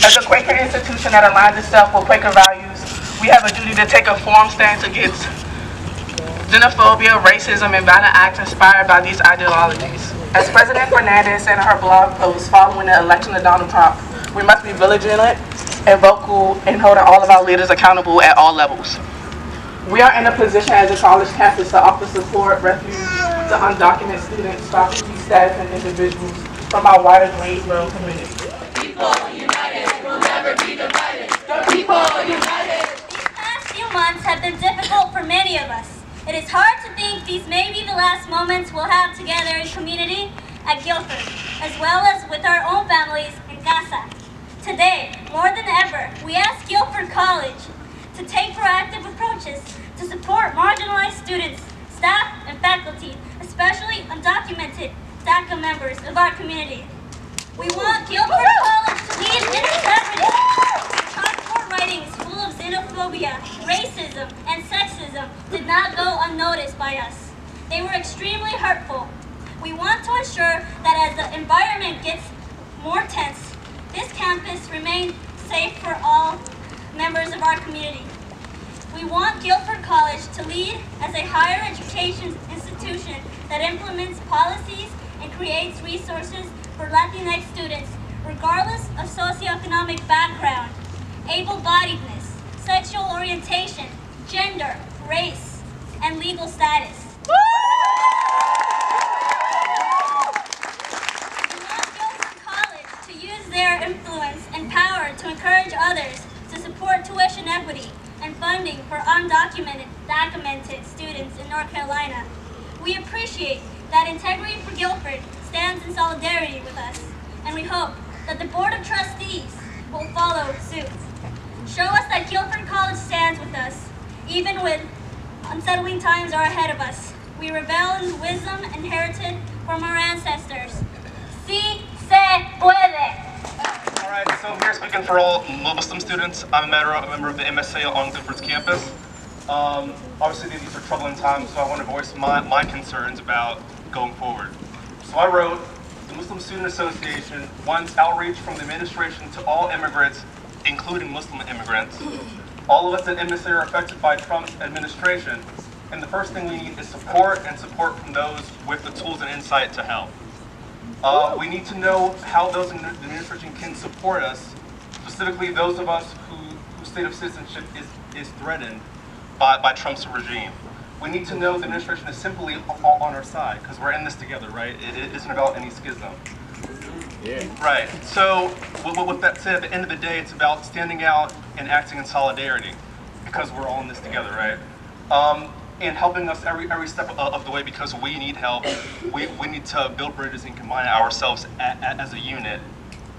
As a Quaker institution that aligns itself with Quaker values, we have a duty to take a firm stance against xenophobia, racism, and violent acts inspired by these ideologies. As President Fernandez said in her blog post following the election of Donald Trump, we must be vigilant and vocal in holding all of our leaders accountable at all levels. We are in a position as a college campus to offer support, refuge to undocumented students, faculty, staff, and individuals from our wider Greensboro community. People united will never be divided. The people united. These past few months have been difficult for many of us. It is hard to think these may be the last moments we'll have together in community at Guilford, as well as with our own families in casa. Today, more than ever, we ask Guilford College to take proactive approaches to support marginalized students, staff, and faculty, especially undocumented DACA members of our community. We want Guilford College to lead in integrity. Chalkboard writings full of xenophobia, racism, and sexism did not go unnoticed by us. They were extremely hurtful. We want to ensure that as the environment gets more tense, this campus remains safe for all members of our community. We want Guilford College to lead as a higher education institution that implements policies and creates resources for Latinx students, regardless of socioeconomic background, able-bodiedness, sexual orientation, gender, race, and legal status. We want Guilford College to use their influence and power to encourage others to support tuition equity and funding for undocumented, documented students in North Carolina. We appreciate that Integrity for Guilford stands in solidarity with us, and we hope that the Board of Trustees will follow suit. Show us that Guilford College stands with us, even when unsettling times are ahead of us. We revel in the wisdom inherited from our ancestors. Sí se puede! Alright, so I'm here speaking for all Muslim students. I'm a member of the MSA on Guilford's campus. Obviously these are troubling times, so I want to voice my concerns about going forward. So I wrote, the Muslim Student Association wants outreach from the administration to all immigrants, including Muslim immigrants. All of us at MSA are affected by Trump's administration, and the first thing we need is support from those with the tools and insight to help. We need to know how those in the administration can support us, specifically those of us whose state of citizenship is threatened by Trump's regime. We need to know the administration is simply on our side, because we're in this together, right? It isn't about any schism. Yeah. Right. So, with that said, at the end of the day, it's about standing out and acting in solidarity, because we're all in this together, right? And helping us every step of the way, because we need help. We need to build bridges and combine ourselves as a unit,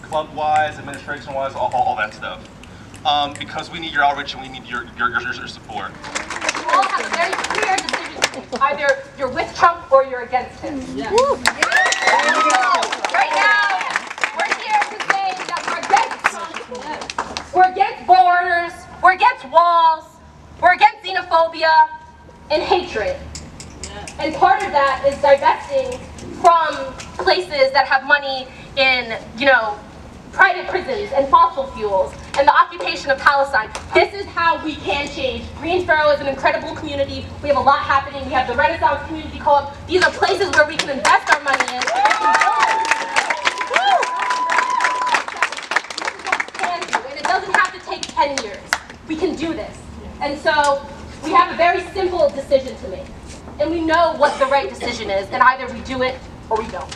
club-wise, administration-wise, all that stuff. Because we need your outreach and we need your support. You all have a very clear decision to make. Either you're with Trump or you're against him. Yeah. Right now, we're here to say that we're against Trump. We're against borders. We're against walls. We're against xenophobia and hatred. And part of that is divesting from places that have money in, private prisons and fossil fuels and the occupation of Palestine. This is how we can change. Greensboro is an incredible community. We have a lot happening. We have the Renaissance Community Co-op. These are places where we can invest our money in. And it doesn't have to take 10 years. We can do this. And so we have a very simple decision to make. And we know what the right decision is, and either we do it or we don't.